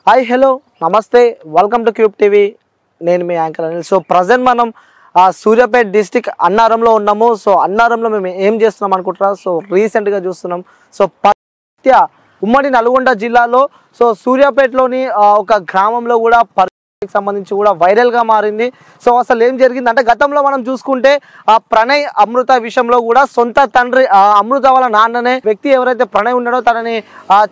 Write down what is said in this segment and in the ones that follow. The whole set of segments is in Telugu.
హాయ్ హలో నమస్తే వెల్కమ్ టు క్యూబ్ టీవీ. నేను మీ యాంకర్ అనిల్. సో ప్రజెంట్ మనం సూర్యాపేట డిస్టిక్ అన్నారంలో ఉన్నాము. సో అన్నారంలో మేము ఏం చేస్తున్నాం అనుకుంటున్నాం. సో రీసెంట్గా చూస్తున్నాం. సో ఉమ్మడి నల్గొండ జిల్లాలో సో సూర్యాపేటలోని ఒక గ్రామంలో కూడా సంబంధించి కూడా వైరల్ గా మారింది. సో అసలు ఏం జరిగింది అంటే గతంలో మనం చూసుకుంటే ప్రణయ్ అమృత విషయంలో కూడా సొంత తండ్రి అమృత వాళ్ళ నాన్ననే వ్యక్తి ఎవరైతే ప్రణయ్ ఉన్నాడో తనని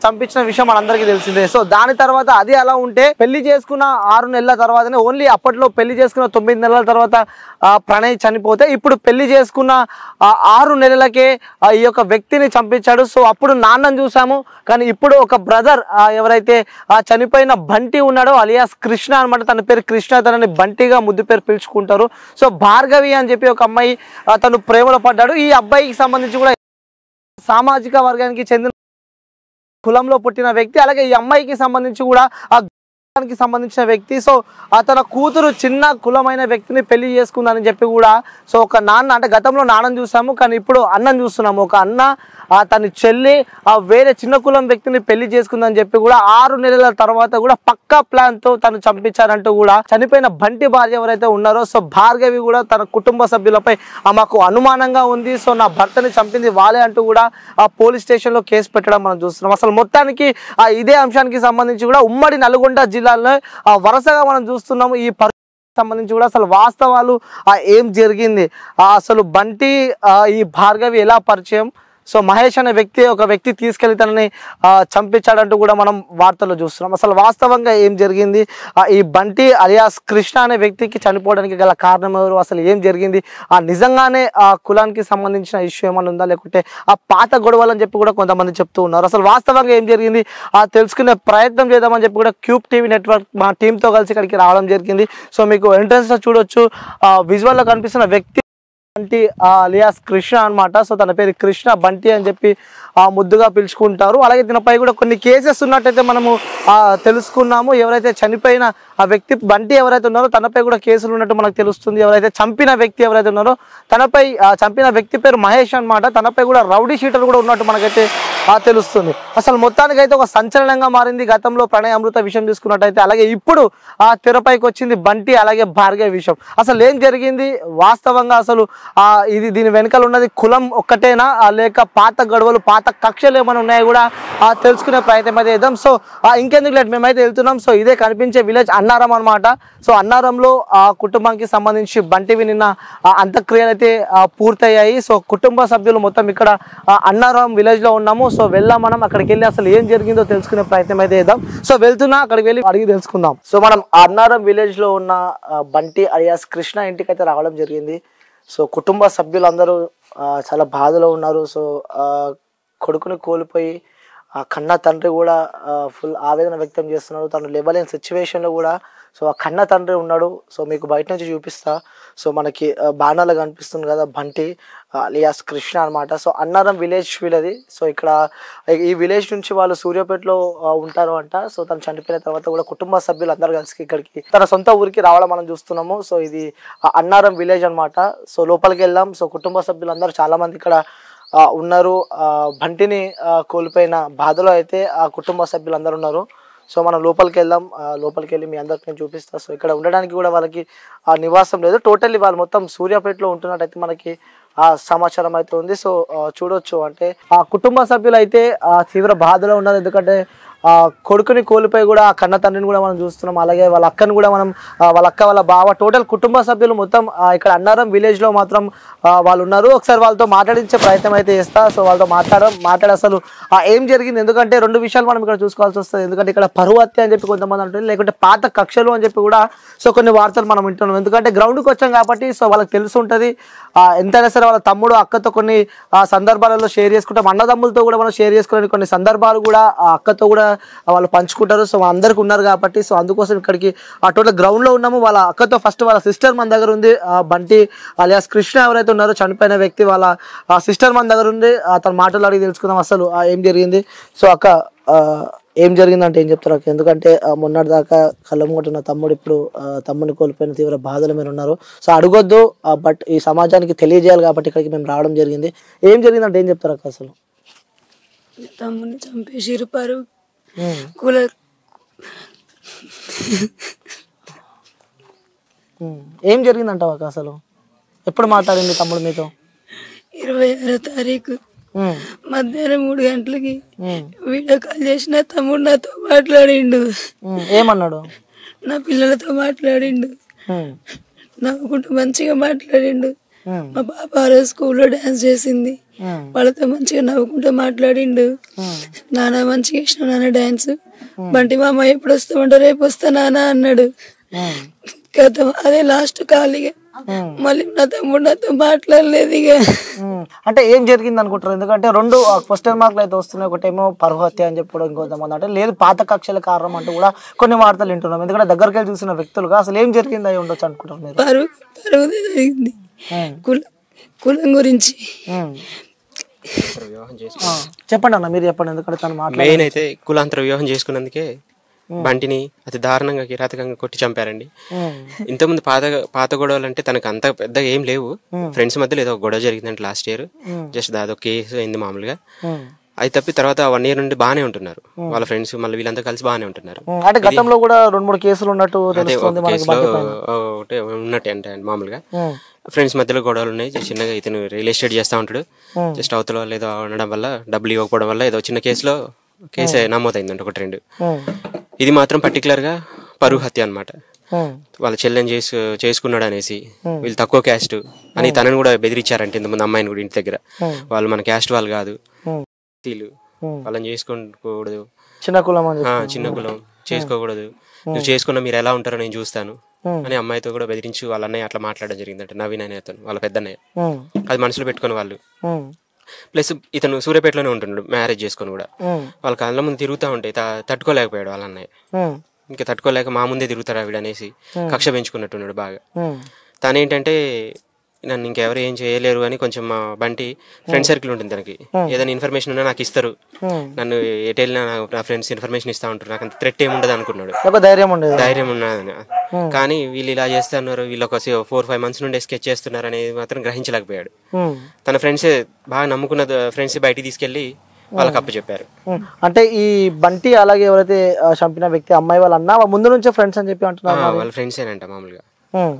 చంపించిన విషయం మనందరికీ తెలిసిందే. సో దాని తర్వాత అది అలా ఉంటే పెళ్లి చేసుకున్న 6 నెలల తర్వాతనే ఓన్లీ అప్పట్లో పెళ్లి చేసుకున్న 9 నెలల తర్వాత ప్రణయ్ చనిపోతే ఇప్పుడు పెళ్లి చేసుకున్న 6 నెలలకే ఈ యొక్క వ్యక్తిని చంపించాడు. సో అప్పుడు నాన్నని చూసాము, కానీ ఇప్పుడు ఒక బ్రదర్ ఎవరైతే చనిపోయిన బంటి ఉన్నాడో అలియాస్ కృష్ణ అనమాట. తన పేరు కృష్ణ, తనని బంటిగా ముద్దు పేరు పిలుచుకుంటారు. సో భార్గవి అని చెప్పి ఒక అమ్మాయి తను ప్రేమలో పడ్డాడు. ఈ అబ్బాయికి సంబంధించి కూడా సామాజిక వర్గానికి చెందిన కులంలో పుట్టిన వ్యక్తి, అలాగే ఈ అమ్మాయికి సంబంధించి కూడా సంబంధించిన వ్యక్తి. సో తన కూతురు చిన్న కులమైన వ్యక్తిని పెళ్లి చేసుకుందని చెప్పి కూడా సో ఒక నాన్న అంటే గతంలో నాన్నని చూసాము, కానీ ఇప్పుడు అన్నని చూస్తున్నాము. ఒక అన్న తన చెల్లి వేరే చిన్న కులం వ్యక్తిని పెళ్లి చేసుకుందని చెప్పి కూడా 6 నెలల తర్వాత కూడా పక్కా ప్లాన్ తో తను చంపించారంటూ కూడా చనిపోయిన బంటి భార్య ఎవరైతే ఉన్నారో సో భార్గవి కూడా తన కుటుంబ సభ్యులపై మాకు అనుమానంగా ఉంది, సో నా భర్తని చంపింది వాళ్ళే అంటూ కూడా పోలీస్ స్టేషన్ లో కేసు పెట్టడం మనం చూస్తున్నాం. అసలు మొత్తానికి ఇదే అంశానికి సంబంధించి కూడా ఉమ్మడి నల్గొండ జిల్లాలో వరుసగా మనం చూస్తున్నాము. ఈ సంబంధించి కూడా అసలు వాస్తవాలు ఏం జరిగింది, అసలు బంటి ఈ భార్గవి ఎలా పరిచయం, సో మహేష్ అనే ఒక వ్యక్తి తీసుకెళ్లి తనని చంపించాడంటూ కూడా మనం వార్తల్లో చూస్తున్నాం. అసలు వాస్తవంగా ఏం జరిగింది, ఈ బంటి అలియాస్ కృష్ణ అనే వ్యక్తికి చనిపోవడానికి గల కారణం ఎవరు, అసలు ఏం జరిగింది, నిజంగానే కులానికి సంబంధించిన ఇష్యూ ఏమైనా ఉందా, లేకుంటే పాత గొడవలు అని చెప్పి కూడా కొంతమంది చెప్తూ ఉన్నారు. అసలు వాస్తవంగా ఏం జరిగింది తెలుసుకునే ప్రయత్నం చేద్దామని చెప్పి కూడా క్యూబ్ టీవీ నెట్వర్క్ మా టీంతో కలిసి ఇక్కడికి రావడం జరిగింది. సో మీకు ఎంట్రన్స్ లో చూడొచ్చు, విజువల్లో కనిపిస్తున్న వ్యక్తి బంటి అలియాస్ కృష్ణ అనమాట. సో తన పేరు కృష్ణ, బంటి అని చెప్పి ముద్దుగా పిలుచుకుంటారు. అలాగే దీనిపై కూడా కొన్ని కేసెస్ ఉన్నట్టయితే మనము తెలుసుకున్నాము. ఎవరైతే చనిపోయిన ఆ వ్యక్తి బంటి ఎవరైతే ఉన్నారో తనపై కూడా కేసులు ఉన్నట్టు మనకు తెలుస్తుంది. ఎవరైతే చంపిన వ్యక్తి ఎవరైతే ఉన్నారో తనపై చంపిన వ్యక్తి పేరు మహేష్ అనమాట. తనపై కూడా రౌడీ షీటర్ కూడా ఉన్నట్టు మనకైతే తెలుస్తుంది. అసలు మొత్తానికి అయితే ఒక సంచలనంగా మారింది గతంలో ప్రణయ్ అమృత విషయం తీసుకున్నట్టయితే. అలాగే ఇప్పుడు తెరపైకి వచ్చింది బంటి అలాగే భార్గవి విషయం. అసలు ఏం జరిగింది వాస్తవంగా, అసలు దీని వెనకాల ఉన్నది కులం ఒక్కటేనా, లేక పాత గొడవలు పాత కక్షలు ఏమైనా ఉన్నాయో కూడా తెలుసుకునే ప్రయత్నం అయితే చేద్దాం. సో ఇంకెందుకు లేట్, మేమైతే వెళ్తున్నాం. సో ఇదే కనిపించే విలేజ్ అన్నారం అనమాట. సో అన్నారంలో కుటుంబానికి సంబంధించి బంటివి నిన్న అంత్యక్రియలు అయితే పూర్తయ్యాయి. సో కుటుంబ సభ్యులు మొత్తం ఇక్కడ అన్నారం విలేజ్ లో ఉన్నాము. సో వెళ్ళాం మనం, అక్కడికి వెళ్ళి అసలు ఏం జరిగిందో తెలుసుకునే ప్రయత్నం అయితే చేద్దాం. సో వెళ్తున్నా, అక్కడికి వెళ్ళి అడిగి తెలుసుకుందాం. సో మనం అన్నారం విలేజ్ లో ఉన్న బంటి అలియాస్ కృష్ణ ఇంటికి అయితే రావడం జరిగింది. సో కుటుంబ సభ్యులందరూ చాలా బాధలో ఉన్నారు. సో కొడుకుని కోల్పోయి కన్న తండ్రి కూడా ఫుల్ ఆవేదన వ్యక్తం చేస్తున్నాడు. తను లేవలేని సిచ్యువేషన్లో కూడా సో ఆ కన్న తండ్రి ఉన్నాడు. సో మీకు బయట నుంచి చూపిస్తా. సో మనకి బాణాలు కనిపిస్తుంది కదా, బంటి అలియాస్ కృష్ణ అనమాట. సో అన్నారం విలేజ్ వీళ్ళది. సో ఇక్కడ ఈ విలేజ్ నుంచి వాళ్ళు సూర్యాపేటలో ఉంటారు అంట. సో తను చనిపోయిన తర్వాత కూడా కుటుంబ సభ్యులు అందరు కలిసి ఇక్కడికి తన సొంత ఊరికి రావడం మనం చూస్తున్నాము. సో ఇది అన్నారం విలేజ్ అనమాట. సో లోపలికి వెళ్దాం. సో కుటుంబ సభ్యులు అందరూ చాలా మంది ఇక్కడ ఉన్నారు. బంటిని కోల్పోయిన బాధలో అయితే ఆ కుటుంబ సభ్యులు అందరూ ఉన్నారు. సో మనం లోపలికి వెళ్దాం. లోపలికి వెళ్ళి మీ అందరికి నేను చూపిస్తా. సో ఇక్కడ ఉండడానికి కూడా వాళ్ళకి నివాసం లేదు, టోటల్లీ వాళ్ళు మొత్తం సూర్యాపేటలో ఉంటున్నట్టయితే మనకి సమాచారం అయితే ఉంది. సో చూడొచ్చు, అంటే ఆ కుటుంబ సభ్యులు అయితే తీవ్ర బాధలో ఉన్నారు. ఎందుకంటే కొడుకుని కోల్పోయి కూడా ఆ కన్న తండ్రిని కూడా మనం చూస్తున్నాం. అలాగే వాళ్ళ అక్కని కూడా మనం, వాళ్ళ అక్క వాళ్ళ బావ టోటల్ కుటుంబ సభ్యులు మొత్తం ఇక్కడ అన్నారం విలేజ్ లో మాత్రం వాళ్ళు ఉన్నారు. ఒకసారి వాళ్ళతో మాట్లాడించే ప్రయత్నం అయితే చేస్తా. సో వాళ్ళతో మాట్లాడి అసలు ఏం జరిగింది, ఎందుకంటే 2 విషయాలు మనం ఇక్కడ చూసుకోవాల్సి వస్తుంది. ఎందుకంటే ఇక్కడ పరువు హత్య అని చెప్పి కొంతమంది అంటుంది, లేకుంటే పాత కక్షలు అని చెప్పి కూడా సో కొన్ని వార్తలు మనం వింటున్నాం. ఎందుకంటే గ్రౌండ్కి వచ్చాం కాబట్టి సో వాళ్ళకి తెలిసి ఉంటుంది. ఎంతైనా సరే వాళ్ళ తమ్ముడు అక్కతో కొన్ని సందర్భాలలో షేర్ చేసుకుంటాం, అన్నదమ్ములతో కూడా మనం షేర్ చేసుకునే కొన్ని సందర్భాలు కూడా అక్కతో కూడా వాళ్ళు పంచుకుంటారు. సో అందరికి ఉన్నారు కాబట్టి సో అందుకోసం ఇక్కడికి టోటల్ గ్రౌండ్ లో ఉన్నాము. వాళ్ళ అక్కతో ఫస్ట్ వాళ్ళ సిస్టర్ మన దగ్గర ఉంది, బంటి అలియాస్ కృష్ణ ఎవరైతే ఉన్నారో చనిపోయిన వ్యక్తి వాళ్ళ సిస్టర్ మన దగ్గర ఉంది. తన మాటలు అడిగి తెలుసుకుందాం అసలు ఏం జరిగింది. సో అక్క ఏం జరిగిందంటే ఏం చెప్తారు? ఎందుకంటే మొన్నటి దాకా కళ్ళం కొట్టిన తమ్ముడు ఇప్పుడు తమ్ముడిని కోల్పోయిన తీవ్ర బాధలు మీరు ఉన్నారు. సో అడగొద్దు, బట్ ఈ సమాజానికి తెలియజేయాలి కాబట్టి ఇక్కడికి మేము రావడం జరిగింది. ఏం జరిగిందంటే ఏం చెప్తారు అక్క? అసలు తమ్ముడిని చంపేసిరు, పరువు కుల ఏం జరిగిందంటావు అక్క అసలు? ఎప్పుడు మాట్లాడింది తమ్ముడు మీతో? 26వ తారీఖు మధ్యాహ్నం 3 గంటలకి వీడియో కాల్ చేసిన తమ్ముడు నాతో మాట్లాడిండు. ఏమన్నాడు? నా పిల్లలతో మాట్లాడిండు, నవ్వుకుంటూ మంచిగా మాట్లాడిండు. మా పాప ఆ రోజు స్కూల్లో డాన్స్ చేసింది, వాళ్ళతో మంచిగా నవ్వుకుంటూ మాట్లాడిండు. నాన్న మంచిగా ఇష్టం నాన్న డాన్స్, బంటి మామ ఎప్పుడు వస్తామంటే రేపు వస్తా నాన్న అన్నాడు. అదే లాస్ట్ ఖాళీగా మళ్ళీ నా తమ్ముడు నాతో మాట్లాడలేదు ఇక. అంటే ఏం జరిగింది అనుకుంటారు? ఎందుకంటే 2 క్వశ్చన్ మార్కులు అయితే వస్తున్నాయి. ఒకటేమో పరువు హత్య అని చెప్పడం, ఇంకొంతమంది అంటే లేదు పాత కక్షల కారణం అంటూ కూడా కొన్ని వార్తలు వింటున్నాం. ఎందుకంటే దగ్గరికి వెళ్ళి చూసిన వ్యక్తులుగా అసలు ఏం జరిగింది అయి ఉండొచ్చు అనుకుంటారు మీరు? పరువు జరిగింది, కులం గురించి. చెప్పండి అన్న, మీరు చెప్పండి. ఎందుకంటే తను మెయిన్ అయితే కులాంతర వివాహం చేసుకున్నందుకే బంటిని అతి దారుణంగా కిరాతకంగా కొట్టి చంపారండి. ఇంతకుముందు పాత గొడవలు అంటే తనకు అంత పెద్దగా ఏం లేవు. ఫ్రెండ్స్ మధ్యలో ఏదో గొడవ జరిగిందంటే లాస్ట్ ఇయర్, జస్ట్ అదొక కేసు అయింది మామూలుగా. అది తప్పి తర్వాత 1 year నుండి బాగానే ఉంటున్నారు వాళ్ళ ఫ్రెండ్స్, మళ్ళీ వీళ్ళంతా కలిసి బాగానే ఉంటున్నారు. అంటే గతంలో కూడా 2-3 కేసులు ఉన్నట్టు తెలుస్తుంది ఒకటే ఉన్నట్టే అంటే మామూలుగా ఫ్రెండ్స్ మధ్యలో గొడవలు ఉన్నాయి. చిన్నగా ఇతను రియల్ ఎస్టేట్ చేస్తా ఉంటాడు, జస్ట్ అవతల వాళ్ళు ఏదో ఉండడం వల్ల డబ్బులు ఇవ్వకపోవడం వల్ల ఏదో చిన్న కేసు నమోదైందంట, 1-2. ఇది మాత్రం పర్టికులర్ గా పరువు హత్య అనమాట. వాళ్ళ చెల్లెని చేసుకున్నాడు అనేసి, వీళ్ళు తక్కువ క్యాస్ట్ అని తనని కూడా బెదిరించారంటే ఇంతమంది అమ్మాయిని కూడా ఇంటి దగ్గర. వాళ్ళు మన క్యాస్ట్ వాళ్ళు కాదు, వాళ్ళని చేసుకోకూడదు, చిన్న కులం చేసుకోకూడదు, నువ్వు చేసుకున్నా మీరు ఎలా ఉంటారో నేను చూస్తాను అని అమ్మాయితో కూడా బెదిరించి వాళ్ళ అన్నయ్య అట్లా మాట్లాడడం జరిగిందంట. నవీన్ అనే అతను వాళ్ళ పెద్దన్నయ్య. అది మనసులో పెట్టుకుని వాళ్ళు, ప్లస్ ఇతను సూర్యాపేటలోనే ఉంటున్నాడు మ్యారేజ్ చేసుకుని కూడా. వాళ్ళ కళ్ళ ముందు తిరుగుతూ ఉంటే తట్టుకోలేకపోయాడు వాళ్ళ అన్నయ్య. ఇంకా తట్టుకోలేక మా ముందే తిరుగుతాడు ఆవిడ అనేసి కక్ష పెంచుకున్నట్టున్నాడు బాగా. తనేంటంటే నన్ను ఇంకెవరు ఏం చేయలేరు అని కొంచెం మా బంటి ఫ్రెండ్ సర్కిల్ ఉంటుంది తనకి. ఏదైనా ఇన్ఫర్మేషన్ ఉన్నా నాకు ఇస్తారు, నన్ను ఎటు వెళ్ళినా నా ఫ్రెండ్స్ ఇన్ఫర్మేషన్ ఇస్తా ఉంటారు, నాకు అంత థ్రెట్ ఏముండదు అనుకున్నాడు, ధైర్యం ఉన్నదని. కానీ వీళ్ళు ఇలా చేస్తున్నారు, వీళ్ళు ఒక 4-5 months నుండి స్కెచ్ చేస్తున్నారు అనేది మాత్రం గ్రహించలేకపోయాడు. తన ఫ్రెండ్స్ బాగా నమ్ముకున్న ఫ్రెండ్స్ బయటికి తీసుకెళ్లి వాళ్ళకి అప్పు చెప్పారు. అంటే ఈ బంటి అలాగే ఎవరైతే చంపిన వ్యక్తి అమ్మాయి వాళ్ళ అన్న ముందు నుంచే ఫ్రెండ్స్ అని చెప్పి అంటున్నారు. వాళ్ళ ఫ్రెండ్స్ ఏనంట మామూలుగా.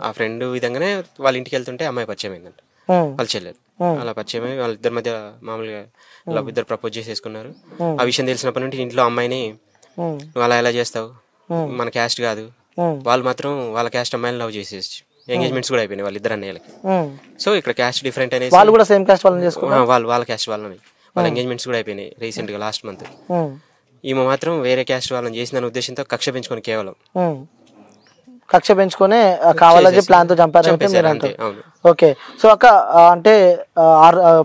ఆ ఫ్రెండ్ విధంగానే వాళ్ళ ఇంటికి వెళ్తుంటే అమ్మాయి పరిచయం అయిందంట, వాళ్ళ చెల్లెలు. అలా పరిచయం అయ్యి వాళ్ళిద్దరి మధ్య మామూలుగా ఇద్దరు ప్రపోజ్ చేసేసుకున్నారు. ఆ విషయం తెలిసినప్పటి నుండి ఇంట్లో అమ్మాయిని నువ్వు అలా ఎలా చేస్తావు, మన క్యాస్ట్ కాదు, వాళ్ళు మాత్రం వాళ్ళ క్యాస్ట్ అమ్మాయిని లవ్ చేసేసి ఎంగేజ్మెంట్స్ కూడా అయిపోయినాయి వాళ్ళ ఇద్దరు అన్నయ్యలకి. సో ఇక్కడ క్యాస్ట్ డిఫరెంట్ అనేసి వాళ్ళు కూడా సేమ్ క్యాస్ట్ వాళ్ళని చేసుకున్నారు, వాళ్ళ క్యాస్ట్ వాళ్ళని, వాళ్ళ ఎంగేజ్మెంట్స్ కూడా అయిపోయినాయి రీసెంట్ గా లాస్ట్ మంత్. ఈమె మాత్రం వేరే క్యాస్ట్ వాళ్ళని చేసిన ఉద్దేశంతో కక్ష పెంచుకొని కేవలం కక్ష పెంచుకొని కావాలని ప్లాన్ తో చంపారంటే. ఓకే, సో అక్క అంటే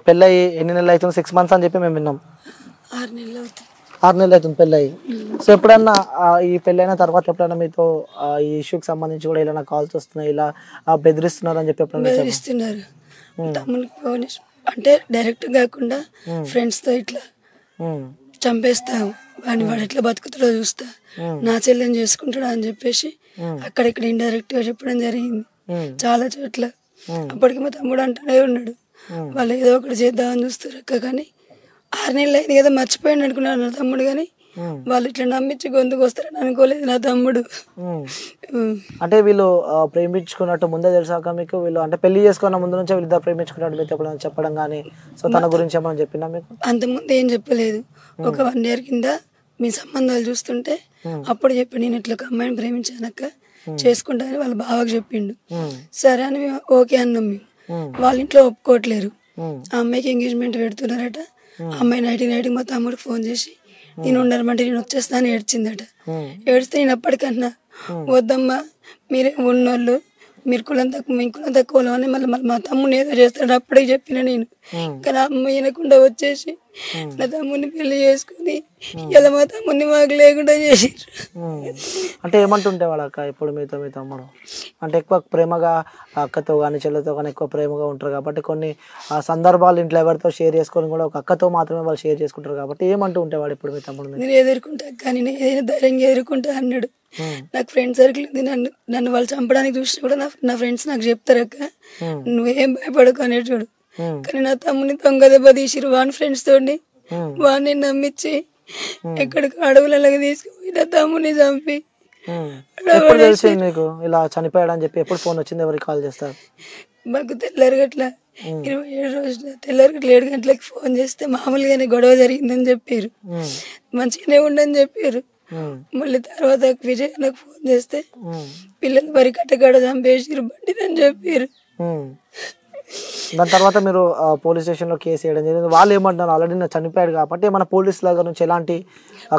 పెళ్ళయి ఎన్ని నెలలు అవుతుంది? 6 months అని చెప్పి మేము విన్నాం. 6 నెలలు అవుతుంది. 6 నెలలు అవుతుంది పెళ్ళయి. సో ఎప్పుడన్నా ఈ పెళ్ళైన తర్వాత ఎప్పుడైనా మీతో ఈ ఇష్యూకి సంబంధించి కూడా ఇలా కాల్స్ వస్తున్నాయి, ఇలా బెదిరిస్తున్నారు అని చెప్పి ఎప్పుడన్నా? బెదిరిస్తున్నారు, తమ్ముడికి ఫోన్ అంటే డైరెక్ట్ కాకుండా ఫ్రెండ్స్ తో ఇట్లా చంపేస్తాం వాడిని, వాడు ఎట్లా బతుకుతాడో చూస్తా, నా చెల్లెని చేసుకుంటాడా అని చెప్పేసి అక్కడిక్కడ ఇండైరెక్ట్ గా చెప్పడం జరిగింది చాలా చోట్ల. అప్పటికి మా తమ్ముడు అంటూనే ఉన్నాడు, వాళ్ళు ఏదో ఒకటి చేద్దామని చూస్తారు అక్క, కానీ 6 నెలలు అయింది కదా మర్చిపోయాడు అనుకున్నాడు నా తమ్ముడు, కానీ వాళ్ళు ఇట్లా నమ్మించి గొంతుకు వస్తారని అనుకోలేదు నా తమ్ముడు. అంటే వీళ్ళు ప్రేమించుకున్నట్టు ముందే తెలుసాక మీకు? వీళ్ళు అంటే పెళ్లి చేసుకున్న ముందు నుంచే వీళ్ళిద్దరు ప్రేమించుకున్నట్టు మీకు ఎప్పుడైనా చెప్పడం కానీ, సో తన గురించి ఏమైనా చెప్పినా మీకు? అంతకుముందు ఏం చెప్పలేదు, ఒక 1 year కింద మీ సంబంధాలు చూస్తుంటే అప్పుడు చెప్పి నేను ఇట్లా ఒక అమ్మాయిని ప్రేమించానక్క చేసుకుంటా అని వాళ్ళ బావకు చెప్పిండు. సరే అని మేము ఓకే అన్నాం. మేము వాళ్ళ ఇంట్లో ఒప్పుకోవట్లేరు, ఆ అమ్మాయికి ఎంగేజ్మెంట్ పెడుతున్నారట. అమ్మాయి నైట్ మా తమ్ముడు ఫోన్ చేసి నేను ఉండమంటే నేను వచ్చేస్తా అని ఏడ్చిందట. ఏడిస్తే నేను అప్పటికన్నా వద్దమ్మా మీరే ఉన్నోళ్ళు, మీరు కులం తక్కువ, మీ కులం తక్కువ అని మళ్ళీ మా తమ్ముని ఏదో చేస్తాడు అప్పటికి చెప్పిన నేను. కానీ అమ్మ వినకుండా వచ్చేసి నా తమ్ముని పెళ్లి చేసుకుని ఇలా మా తమ్ముని మాకు లేకుండా చేసి. అంటే ఏమంటుంటే వాడు అక్క ఇప్పుడు మీతో మీ తమ్ముడు అంటే ఎక్కువ ప్రేమగా అక్కతో కానీ చెల్లెతో కానీ ఎక్కువ ప్రేమగా ఉంటారు కాబట్టి కొన్ని సందర్భాలు ఇంట్లో ఎవరితో షేర్ చేసుకొని కూడా ఒక అక్కతో మాత్రమే వాళ్ళు షేర్ చేసుకుంటారు కాబట్టి ఏమంటూ ఉంటేవాడు ఇప్పుడు మీ తమ్ముడు? నేను ఎదుర్కొంటా కానీ నేను ఏదైనా ధైర్యంగా ఎదుర్కొంటా అన్నాడు. నాకు ఫ్రెండ్ సర్కిల్ ఉంది, నన్ను వాళ్ళు చంపడానికి చూసినా కూడా నా ఫ్రెండ్స్ నాకు చెప్తారు అక్క నువ్వేం భయపడకు అనేటోడు. కానీ నా తమ్ముని దొంగ దెబ్బ తీసిరు వాని ఫ్రెండ్స్ తోటి, వాడిని నమ్మించి ఎక్కడికి అడవులకి తీసుకుపోయి నా తమ్ముని చంపి ఎప్పుడు తెలిసింది మీకు ఇలా చనిపోయాడు అని చెప్పి? ఎప్పుడు ఫోన్ వచ్చింది? ఎవరికి కాల్ చేస్తారు? మాకు తెల్లారి గట్ల 27 రోజున తెల్లారి గట్ల 7 గంటలకు ఫోన్ చేస్తే మామూలుగానే గొడవ జరిగిందని చెప్పారు, మంచిగానే ఉండని చెప్పారు. మళ్ళీ తర్వాత విజయ్ నాకు ఫోన్ చేస్తే పిల్లలు మరి కట్టగడ చంపేసిరు బండిని చెప్పారు. దాని తర్వాత మీరు పోలీస్ స్టేషన్ లో కేసు వేయడం జరిగింది. వాళ్ళు ఏమంటున్నారు? ఆల్రెడీ నా చనిపోయాడు కాబట్టి మన పోలీస్ దగ్గర నుంచి ఎలాంటి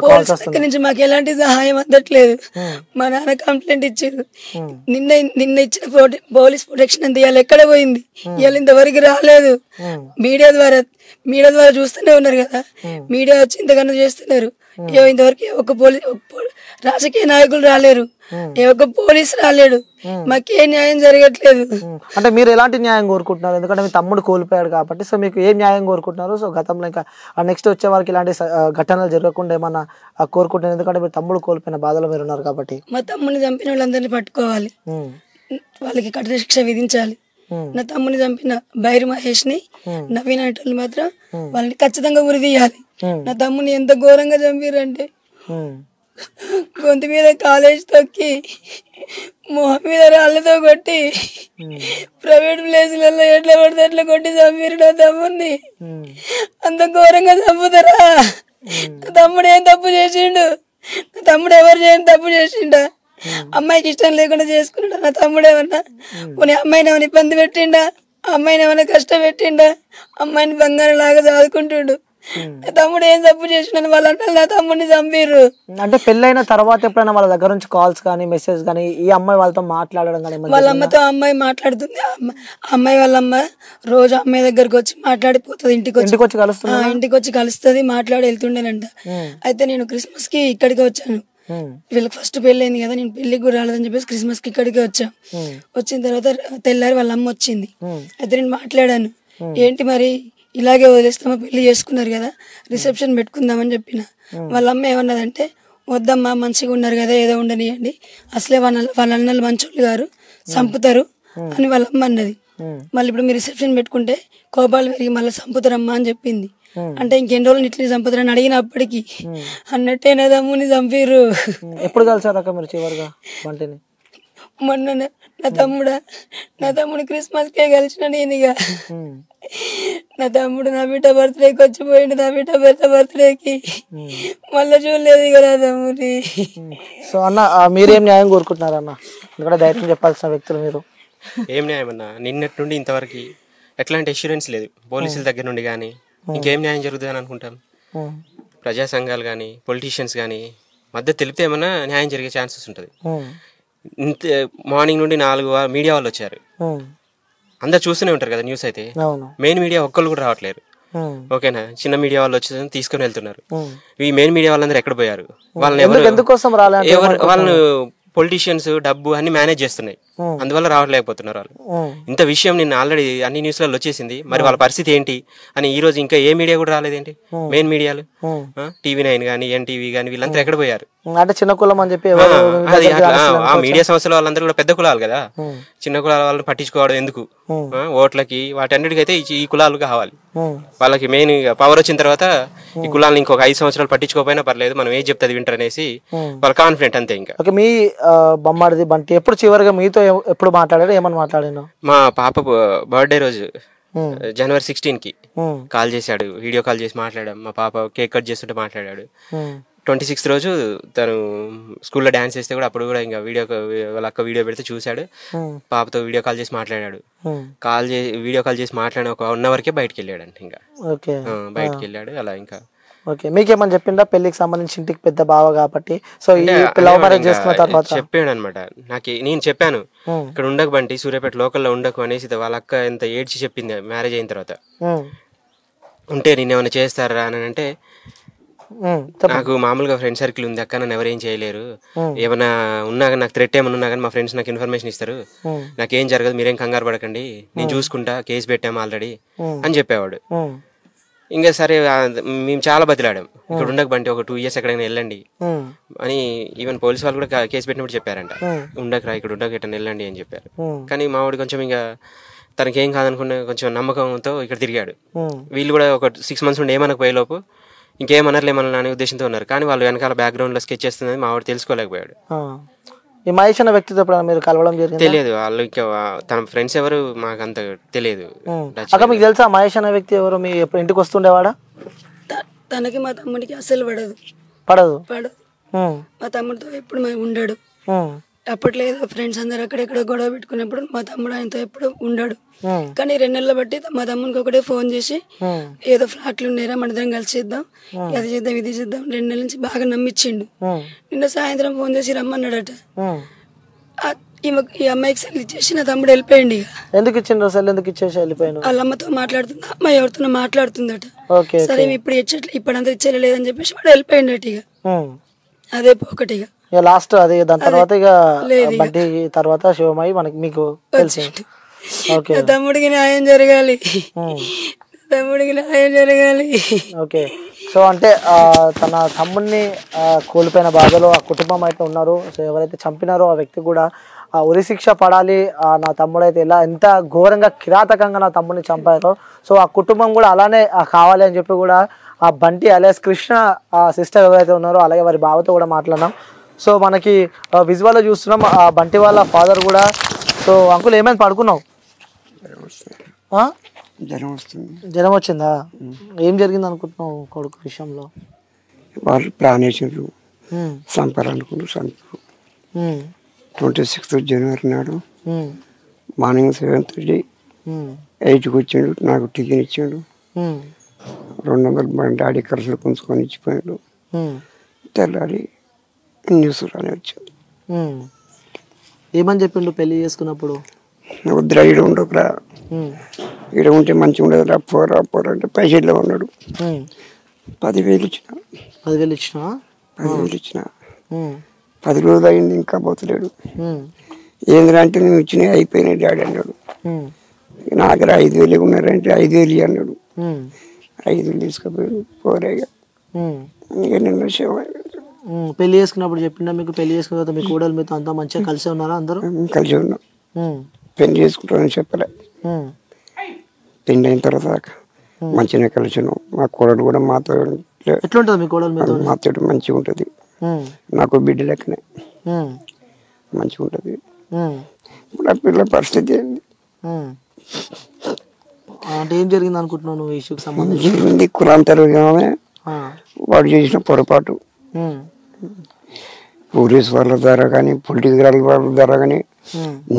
కాల్స్ వస్తుంది? నుంచి మాకు ఎలాంటి సహాయం అందట్లేదు. మా నాన్న కంప్లైంట్ ఇచ్చారు. నిన్న ఇచ్చిన పోలీస్ ప్రొటెక్షన్ అంత ఇవాళ ఎక్కడ పోయింది? ఇవాళ ఇంతవరకు రాలేదు. మీడియా ద్వారా చూస్తూనే ఉన్నారు కదా, మీడియా వచ్చి ఇంతకన్నా చేస్తున్నారు. ఇంతవరకు ఒక రాజకీయ నాయకులు రాలేరు, ఏ ఒక్క పోలీసు రాలేడు. మాకే న్యాయం జరగట్లేదు. అంటే మీరు ఎలాంటి న్యాయం కోరుకుంటున్నారు? ఎందుకంటే మీ తమ్ముడు కోల్పోయాడు కాబట్టి, సో మీకు ఏం న్యాయం కోరుకుంటున్నారు? సో గతంలో ఇంకా నెక్స్ట్ వచ్చే వారికి ఇలాంటి ఘటనలు జరగకుండా ఏమన్నా కోరుకుంటున్నారు? ఎందుకంటే మీరు తమ్ముడు కోల్పోయిన బాధలో మీరు ఉన్నారు కాబట్టి. మా తమ్ముడిని చంపిన వాళ్ళందరినీ పట్టుకోవాలి, వాళ్ళకి కఠిన శిక్ష విధించాలి. నా తమ్ముని చంపిన బైరి మహేష్ ని, నవీన్ అనేటోళ్ళు మాత్రం వాళ్ళని ఖచ్చితంగా ఉరి తీయాలి. నా తమ్ముని ఎంత ఘోరంగా చంపారంటే గొంతు మీద కాలేజ్ తొక్కి, మొహం మీద రాళ్ళతో కొట్టి, ప్రైవేట్ ప్లేసులలో ఎట్లా పడితే అట్లా కొట్టి చంపారు నా తమ్ముడిని. అంత ఘోరంగా చంపుతారా? నా తమ్ముడు ఏం తప్పు చేసిండు? నా తమ్ముడు ఎవరు చేయని తప్పు చేసిండా? అమ్మాయికి ఇష్టం లేకుండా చేసుకున్నాడా నా తమ్ముడు? ఏమన్నా కొన్ని అమ్మాయిని ఏమైనా ఇబ్బంది పెట్టిండా? అమ్మాయిని ఏమైనా కష్టం పెట్టిండా? అమ్మాయిని బంగారం లాగా చదువుకుంటుండు. నా తమ్ముడు ఏం తప్పు చేసిన వాళ్ళంటే నా తమ్ముడిని చంపారు. అంటే పెళ్ళైన తర్వాత ఎప్పుడైనా వాళ్ళ దగ్గర నుంచి కాల్స్ కానీ మెసేజ్ కానీ ఈ అమ్మాయి వాళ్ళతో మాట్లాడడం కానీ? వాళ్ళ అమ్మతో అమ్మాయి మాట్లాడుతుంది. అమ్మాయి వాళ్ళ అమ్మ రోజు అమ్మాయి దగ్గరకు వచ్చి మాట్లాడిపోతుంది. ఇంటికి వచ్చి కలుస్తుంది, మాట్లాడి వెళ్తుండేనంట. అయితే నేను క్రిస్మస్ కి ఇక్కడికి వచ్చాను. వీళ్ళకి ఫస్ట్ పెళ్ళి అయింది కదా, నేను పెళ్లికి కూడా రాలేదని చెప్పేసి క్రిస్మస్ కి ఇక్కడికి వచ్చా. వచ్చిన తర్వాత తెల్లారి వాళ్ళ అమ్మ వచ్చింది. అయితే నేను మాట్లాడాను, ఏంటి మరి ఇలాగే వదిలేస్తామా, పెళ్లి చేసుకున్నారు కదా, రిసెప్షన్ పెట్టుకుందామని చెప్పిన. వాళ్ళ అమ్మ ఏమన్నదంటే, వద్దమ్మా మంచిగా ఉన్నారు కదా, ఏదో ఉండనియండి, అసలే వాళ్ళ అన్నలు మంచోళ్ళు గారు, చంపుతారు అని వాళ్ళ అమ్మ అన్నది. మళ్ళీ ఇప్పుడు మీరు రిసెప్షన్ పెట్టుకుంటే కోపాలు పెరిగి మళ్ళీ చంపుతారమ్మా అని చెప్పింది. అంటే ఇంకెన్ని రోజులు ఇట్లా చంపుతారని అడిగినప్పటికీ అన్నట్టే నా తమ్ముని చంపారు. ఎప్పుడు కలిసారక్క మీరు చివరిగా బంటిని? మొన్న నా తమ్ముడు క్రిస్మస్ కే కలిసిన నేను. ఇక నా తమ్ముడు నా బిడ్డ బర్త్డేకి వచ్చిపోయిండు. నా బిడ్డ బర్త్డేకి మళ్ళీ చూడలేదు ఇక నా తమ్ముని. సో అన్న మీరేం న్యాయం కోరుకుంటున్నారు అన్న? ఎందుకంటే ధైర్యం చెప్పాల్సిన వ్యక్తులు మీరు. ఏం న్యాయం అన్న? నిన్నటి నుండి ఇంతవరకు ఎట్లాంటి అష్యూరెన్స్ లేదు పోలీసుల దగ్గర నుండి. కానీ ఇంకేం న్యాయం జరుగుతుంది అని అనుకుంటాం? ప్రజా సంఘాలు కానీ పొలిటీషియన్స్ కానీ మద్దతు తెలిపితే ఏమన్నా న్యాయం జరిగే ఛాన్సెస్ ఉంటుంది. మార్నింగ్ నుండి 4 మీడియా వాళ్ళు వచ్చారు, అందరు చూస్తూనే ఉంటారు కదా న్యూస్. అయితే మెయిన్ మీడియా ఒక్కళ్ళు కూడా రావట్లేరు. ఓకేనా, చిన్న మీడియా వాళ్ళు వచ్చి తీసుకొని వెళ్తున్నారు. ఈ మెయిన్ మీడియా వాళ్ళందరూ ఎక్కడ పోయారు? వాళ్ళని వాళ్ళను పొలిటీషియన్స్ డబ్బు అన్ని మేనేజ్ చేస్తున్నాయి, అందువల్ల రావట్లేకపోతున్నారు వాళ్ళు. ఇంత విషయం నిన్న ఆల్రెడీ అన్ని న్యూస్లలో వచ్చేసింది. మరి వాళ్ళ పరిస్థితి ఏంటి అని ఈ రోజు ఇంకా ఏ మీడియా కూడా రాలేదేంటి? మెయిన్ మీడియాలు TV9 కానీ NTV కానీ వీళ్ళంతా ఎక్కడ పోయారు? అంటే చిన్న కులం అని చెప్పి అది ఆ మీడియా సంస్థల వాళ్ళందరూ కూడా పెద్ద కులాలు కదా, చిన్న కులాల వాళ్ళని పట్టించుకోవడం ఎందుకు? ఓట్లకి వాటన్నిటికైతే ఈ కులాలు కావాలి. వాళ్ళకి మెయిన్ పవర్ వచ్చిన తర్వాత ఈ కులాలను ఇంకొక 5 సంవత్సరాలు పట్టించుకోకపోయినా పర్లేదు, మనం ఏం చెప్తే వింటారు అనేసి వాళ్ళ కాన్ఫిడెంట్ అంతే. ఇంకా మీ బొమ్మాడిది బంటి ఎప్పుడు చివరిగా మీతో ఎప్పుడు మాట్లాడారు? ఏమని మాట్లాడాను? మా పాప బర్త్డే రోజు January 16కి కాల్ చేశాడు, వీడియో కాల్ చేసి మాట్లాడాం. మా పాప కేక్ కట్ చేస్తుంటే మాట్లాడాడు. 26th రోజు తను స్కూల్లో డాన్స్ చేస్తే కూడా అప్పుడు కూడా ఇంకా వాళ్ళ అక్క వీడియో పెడితే చూశాడు. పాపతో వీడియో కాల్ చేసి మాట్లాడాడు. వీడియో కాల్ చేసి మాట్లాడిన ఒక 1 hourకే బయటకు వెళ్ళాడు అంట. ఇంకా బయటకు వెళ్ళాడు అలా. ఇంకా ఓకే, మీకేమని చెప్పిండా పెళ్లికి సంబంధించి? ఇంటికి పెద్ద బావ కాబట్టి సో లవ్ మ్యారేజ్ చేసుకున్న తర్వాత చెప్పాడు అనమాట. నేను చెప్పాను ఇక్కడ ఉండకు బంటి, సూర్యాపేట లోకల్లో ఉండకు అనేసి. వాళ్ళ అక్క ఎంత ఏడ్చి చెప్పింది మ్యారేజ్ అయిన తర్వాత. ఉంటే నేనేమైనా చేస్తారా అని అంటే, నాకు మామూలుగా ఫ్రెండ్ సర్కిల్ ఉంది అక్క, నన్ను ఎవరేం చేయలేరు, ఏమైనా ఉన్నా కానీ నాకు థ్రెట్ ఏమైనా ఉన్నా కానీ మా ఫ్రెండ్స్ నాకు ఇన్ఫర్మేషన్ ఇస్తారు, నాకేం జరగదు, మీరేం కంగారు పడకండి, నేను చూసుకుంటా, కేసు పెట్టాము ఆల్రెడీ అని చెప్పేవాడు. ఇంకా సరే మేము చాలా బతిలాడాం, ఇక్కడ ఉండక బంటి ఒక 2 years ఎక్కడైనా వెళ్ళండి అని. ఈవెన్ పోలీస్ వాళ్ళు కూడా కేసు పెట్టినప్పుడు చెప్పారంట, ఉండకరా ఇక్కడ ఉండక ఎట్టని వెళ్ళండి అని చెప్పారు. కానీ మావాడు కొంచెం ఇంకా తనకేం కాదనుకున్న కొంచెం నమ్మకంతో ఇక్కడ తిరిగాడు. వీళ్ళు కూడా ఒక 6 months నుండి ఏమనకు పోయేలోపు ఇంకేమనర్లే మనల్ని అనే ఉద్దేశంతో ఉన్నారు. కానీ వాళ్ళు వెనకాల బ్యాక్గ్రౌండ్లో స్కెచ్ చేస్తుంది మా వాడు తెలుసుకోలేకపోయాడు. ఈ మహేష్ అన్న వ్యక్తితో ఎప్పుడైనా మీరు కలవడం జరిగింది? తెలియదు వాళ్ళు ఇంకా తన ఫ్రెండ్స్ ఎవరు మాకు అంత తెలియదు. అక్క మీకు తెలుసా మహేష్ అన్న వ్యక్తి ఎవరు? మీ ఎప్పుడు ఇంటికి వస్తుండేవాడా? తనకి మా తమ్ముడికి అసలు పడదు. పడదు. మా తమ్ముడితో ఎప్పుడు ఉండడు. అప్పట్లో ఏదో ఫ్రెండ్స్ అందరు అక్కడెక్కడ గొడవ పెట్టుకున్నప్పుడు మా తమ్ముడు ఆయనతో ఎప్పుడు ఉండడు. కానీ 2 నెలల బట్టి మా తమ్ముడికి ఒకటే ఫోన్ చేసి ఏదో ఫ్లాట్లు ఉన్నారా మన ఇద్దరం కలిసి చేద్దాం, అది చేద్దాం ఇది చేద్దాం 2 నెలల నుంచి బాగా నమ్మిచ్చిండు. నిన్న సాయంత్రం ఫోన్ చేసి రమ్మన్నాడట. ఈ అమ్మాయికి సెల్ ఇచ్చేసి నా తమ్ముడు వెళ్ళిపోయింది. ఎందుకు ఇచ్చిండ్రు సెల్? ఎందుకు ఇచ్చేసి వెళ్ళిపోయాను? వాళ్ళ అమ్మతో మాట్లాడుతుంది, అమ్మాయి ఎవరితో మాట్లాడుతుందట. సరే ఇప్పుడు ఇప్పుడంతా ఇచ్చేయలేదని చెప్పేసి వాడు వెళ్ళిపోయిండట. ఇక అదే ఒకటిగా లాస్ట్ అది. దాని తర్వాత ఇక బంటి తర్వాత శివమయ్య మనకి మీకు తెలిసింది. తమ్ముడికి న్యాయం జరగాలి, తమ్ముడికి న్యాయం జరగాలి. ఓకే. సో అంటే తన తమ్ముడిని కోల్పోయిన బాధలో ఆ కుటుంబం అయితే ఉన్నారు. సో ఎవరైతే చంపినారో ఆ వ్యక్తి కూడా ఉరిశిక్ష పడాలి. నా తమ్ముడు అయితే ఎంత ఘోరంగా కిరాతకంగా నా తమ్ముడిని చంపారో సో ఆ కుటుంబం కూడా అలానే కావాలి అని చెప్పి కూడా ఆ బంటి అలియాస్ కృష్ణ సిస్టర్ ఎవరైతే ఉన్నారో అలాగే వారి బావతో కూడా మాట్లాడినాం. సో మనకి విజువల్లో చూస్తున్నాం ఆ బంటి వాళ్ళ ఫాదర్ కూడా. సో అంకుల్ ఏమైనా పడుకున్నావు? జ్వరం వచ్చిందా? ఏం జరిగింది అనుకుంటున్నావు కొడుకు విషయంలో? వాళ్ళు ప్లాన్ వేసిండ్రు చంపాలనుకుంటూ చంపారు. 26th జనవరి నాడు మార్నింగ్ 7:30 8కి వచ్చిండు. నాకు టికెట్ ఇచ్చిండు. 200 డాడీ ఖర్చులు కొంచుకొని ఇచ్చిపోయాడు. తెల్లారి న్యూస్ రాని వచ్చింది. ఏమని చెప్పిండు పెళ్లి చేసుకున్నప్పుడు? వద్దురా ఈడ ఉండకురా, ఈడ ఉంటే మంచిగా ఉండదురా, పోరా పోరా అంటే పైసల్లో ఉన్నాడు. 10,000 ఇచ్చిన. 10,000 ఇచ్చినా? 10,000 ఇచ్చిన. 10 రోజులు అయింది ఇంకా పోతలేడు. ఏంద్రా అంటే నువ్వు ఇచ్చినవి అయిపోయినాయి డాడీ అన్నాడు. నా దగ్గర 5,000 ఉన్నారంటే 5,000 అన్నాడు. 5,000 తీసుకుపోయాడు. పోరేగా ఇక నిన్న పెళ్లి చేసుకున్నప్పుడు చెప్పిండా మీకు? పెళ్లి చేసుకున్న తర్వాత మీ కూడలు మీతో అంతా మంచిగా కలిసి ఉన్నారా? అందరూ కలిసి ఉన్నాం. పెళ్లి చేసుకుంటామని చెప్పలే. పెళ్లి అయిన తర్వాత మంచిగా కలిసి ఉన్నాం. మా కూడలు కూడా మాతో ఎట్లుంటుంది? మీ కూడలు మీతో? మాతో మంచిగా ఉంటుంది. నాకు బిడ్డ లెక్కనే మంచిగా ఉంటుంది. ఇప్పుడు ఆ పిల్లల పరిస్థితి ఏంది అంటే ఏం జరిగింది అనుకుంటున్నావు నువ్వు? ఇష్యూకి సంబంధించి జరిగింది కులాంతరమే. వాడు చేసిన పొరపాటు పోలీస్ వాళ్ళ ద్వారా కానీ పొలిటికల్ వాళ్ళ ద్వారా కానీ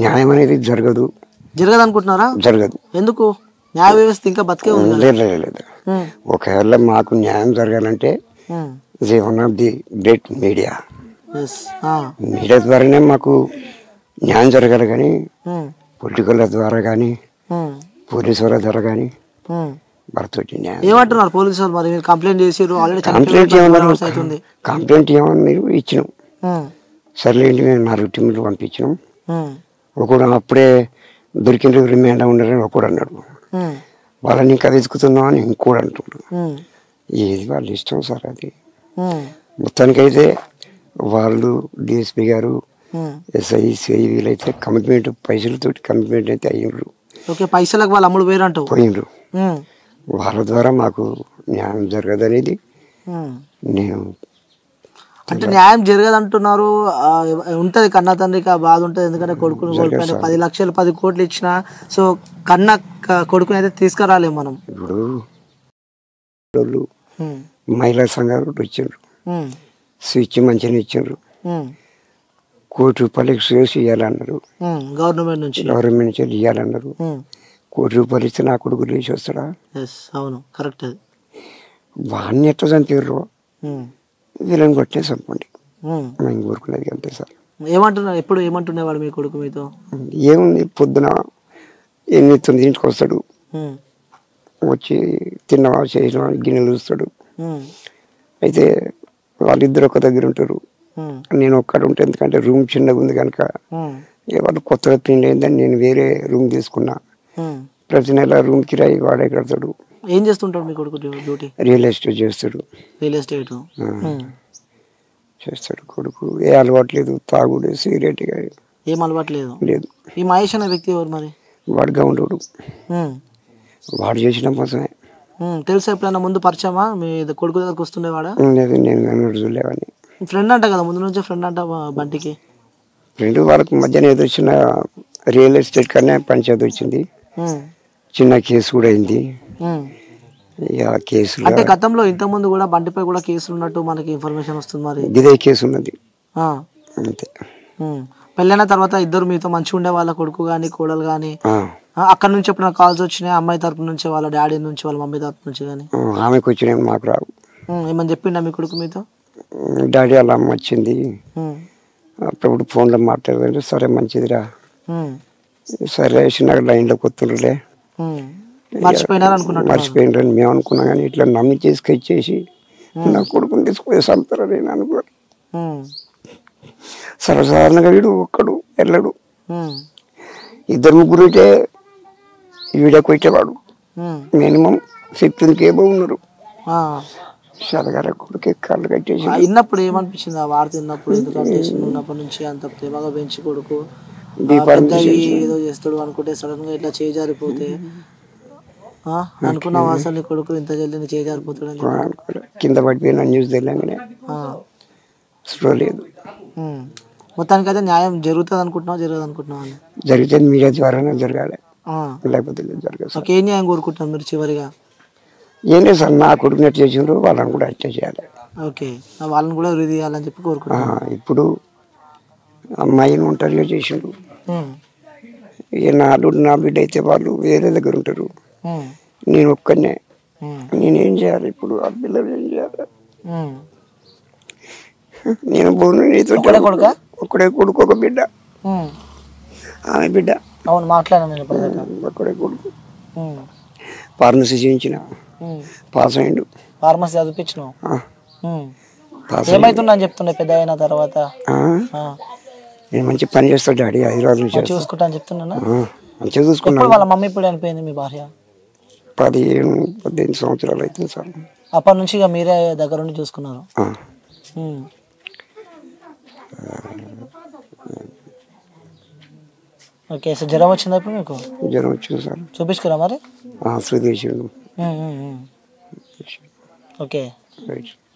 న్యాయం అనేది జరగదు. జరగదు అనుకుంటున్నారా? జరగదు. ఎందుకు? న్యాయ వ్యవస్థ ఇంకా బతికే ఉంది. లేదు. ఒకవేళ మాకు న్యాయం జరగాలంటే one of the great media ద్వారానే మాకు న్యాయం జరగాలి. కానీ పొలిటికల్ ద్వారా కానీ పోలీసు వాళ్ళ ద్వారా కానీ ఏమంటున్నారు పోలీసు వాళ్ళు? మరి కంప్లైంట్ చేసారు ఆల్రెడీ. కంప్లైంట్ ఏమన్నా ఇచ్చినాం. సర్లేండి మేము 4 టీంలు పంపించినాం. ఒకడు అప్పుడే దొరికిన రిమాండ్ ఉండరని ఒకడు అన్నాడు. వాళ్ళని ఇంకా వెతుకుతున్నాం అని ఇంకోటి అంటున్నాడు. ఏది వాళ్ళ ఇష్టం సార్. అది మొత్తానికైతే వాళ్ళు డిఎస్పీ గారు ఎస్ఐ సిఐ వీళ్ళైతే కమిట్మెంట్ పైసలతో కమిట్మెంట్ అయితే అయ్యిండ్రు. పైసలకు వాళ్ళు అమ్ముడు పోయిండ్రు. వాళ్ళ ద్వారా మాకు న్యాయం జరగదనేది నేను అంటే న్యాయం జరగదు అంటున్నారు. ఉంటది కన్న తండ్రికి ఆ బాధ ఉంటుంది. ఎందుకంటే కొడుకుని కోల్పోయిన 10 లక్షలు 10 కోట్లు ఇచ్చిన సో కన్న కొడుకుని అయితే తీసుకురాలేము మనం. ఇప్పుడు మహిళా సంఘాలు వచ్చిండ్రు, స్విచ్ మంచిగా ఇచ్చిండ్రు. ₹1,00,000 చూసి ఇవ్వాలన్నారు. గవర్నమెంట్ నుంచి ఇవ్వాలన్నారు. ₹1,00,000 ఇస్తే నా కొడుకు లేచి వస్తాడా? అవును, కరెక్ట్. వాడిని ఎట్లా చంపారు? వీళ్ళని కొట్టే చంపండి మేము కోరుకునేది అంతే సార్. ఏమంటున్నారు? ఎప్పుడు ఏమంటున్నావాడు మీ కొడుకు మీతో? ఏముంది, పొద్దున 8-9 వస్తాడు. వచ్చి తిన్నవా చేసినవా గిన్నెలు చూస్తాడు. అయితే వాళ్ళిద్దరు ఒక దగ్గర ఉంటారు, నేను ఒక్కడ ఉంటా. ఎందుకంటే రూమ్ చిన్నగా ఉంది కనుక వాళ్ళు కొత్తగా ప్రింట్ అయిందని నేను వేరే రూమ్ తీసుకున్నా. ప్రతి నెల రూమ్ కిరాయి వాడే కడతాడు. ఏం చేస్తుంటాడు మీ కొడుకు డ్యూటీ? రియల్ ఎస్టేట్ చేస్తాడు. రియల్ ఎస్టేట్ చేస్తాడు కొడుకు. ఏ అలవాటు లేదు, తాగుడు సిగరెట్ ఏం అలవాటు లేదు. ఈ మహేష్ అనే వ్యక్తి ఎవరు మరి? వాడు గౌండోడు. వాడు చేసిన మోసమే. తెలుసా ఎప్పుడైనా ముందు పరిచయమా మీ కొడుకు దగ్గరకు వస్తుండేవాడా? లేదు, నేను చూడలేవని. ఫ్రెండ్ అంట కదా, ముందు నుంచే ఫ్రెండ్ అంట బంటికి. ఫ్రెండ్ వాళ్ళకి మధ్యన ఏదో చిన్న రియల్ ఎస్టేట్ కన్నా పంచాయతీ వచ్చింది, చిన్న కేసు కూడా అయింది. ఇక కేసులు అంటే గతంలో ఇంతకుముందు కూడా బంటిపై కూడా కేసులు ఉన్నట్టు మనకి ఇన్ఫర్మేషన్ వస్తుంది. మరి ఇదే కేసు ఉన్నది అంతే. పెళ్ళైన తర్వాత ఇద్దరు మీతో మంచిగా ఉండే వాళ్ళ కొడుకు కానీ కోడలు కానీ అక్కడ నుంచి ఎప్పుడైనా కాల్స్ వచ్చినాయి అమ్మాయి తరపు నుంచి, వాళ్ళ డాడీ నుంచి, వాళ్ళ మమ్మీ తరపు నుంచి కానీ? ఆమెకు వచ్చినాయి, మాకు రావు. ఏమని చెప్పిండా మీ కొడుకు మీతో? డాడీ వాళ్ళ అమ్మ వచ్చింది, అప్పుడు ఫోన్లో మాట్లాడదంటే సరే మంచిదిరా, సరే చిన్నగా లైన్లోకి వస్తుండ్రులే, మర్చిపోయినారని మేము అనుకున్నాం. కానీ ఇట్లా నమ్మి చేసుకొచ్చేసి నా కొడుకుని తీసుకుపోయి చంపుతారా నేను అనుకోరు. సర్వసాధారణంగా వీడు ఒక్కడు వెళ్ళడు, ఇద్దరు ముగ్గురుంటే వీడియో కొట్టేవాడు. మినిమం 15K ఉన్నారు. చదగార కొడుకు కాళ్ళు కట్టేసి. ఇన్నప్పుడు ఏమనిపించింది ఆ వార్త విన్నప్పుడు? ఎందుకంటే ఉన్నప్పటి నుంచి అంత ప్రేమగా పెంచి కొడుకు ఏదో చేస్తాడు అనుకుంటే సడన్ గా ఇట్లా చేజారిపోతే అనుకున్నావు అసలు నీ కొడుకు ఇంత జల్దీ చేజారిపోతాడు అని? కింద పడిపోయిన న్యూస్ తెలియగానే స్లో లేదు. మొత్తానికి అయితే న్యాయం జరుగుతుంది అనుకుంటున్నావు, జరగదు అనుకుంటున్నావు? జరిగితే మీడియా ద్వారానే జరగాలి, లేకపోతే జరగదు. ఏ న్యాయం కోరుకుంటున్నాం మీరు చివరిగా? ఏం లేదు సార్, నా కొడుకుని ఎట్లా చేసిండ్రు వాళ్ళని కూడా అట్లా చేయాలి. ఓకే, వాళ్ళని కూడా వృద్ధి చేయాలని చెప్పి కోరుకుంటున్నాను. ఇప్పుడు అమ్మాయిని ఒంటరిగా చేసిండ్రు, నా బిడ్డ అయితే వాళ్ళు వేరే దగ్గర ఉంటారు, నేను ఒక్కనే, నేనేం చేయాలి ఇప్పుడు? ఆ పిల్లలు ఏం చేయాలి? నేను బోను నీతో ఒక్కడే కొడుకు, ఒక బిడ్డ, ఆమె బిడ్డ. అవును, మాట్లాడాను. ఒక్కడే కొడుకు, ఫార్మసీ చేయించిన, పాస్ అయ్యిండు. ఫార్మసీ చదివించినావు? ఏమైతుండ అని చెప్తుండే పెద్ద అయిన తర్వాత? నేను మంచి పని చేస్తాను డాడీ, హైదరాబాద్ నుంచి చూసుకుంటా అని చెప్తున్నా. మంచిగా చూసుకున్నాను. వాళ్ళ మమ్మీ ఇప్పుడు అనిపోయింది మీ భార్య? 17-18 సంవత్సరాలు అవుతుంది సార్. అప్పటి నుంచి ఇక మీరే దగ్గర ఉండి చూసుకున్నారు? ఓకే, సో జ్వరం వచ్చిందా ఇప్పుడు మీకు? జ్వరం వచ్చింది సార్. చూపించుకురా మరి? చూపించాడు. ఓకే.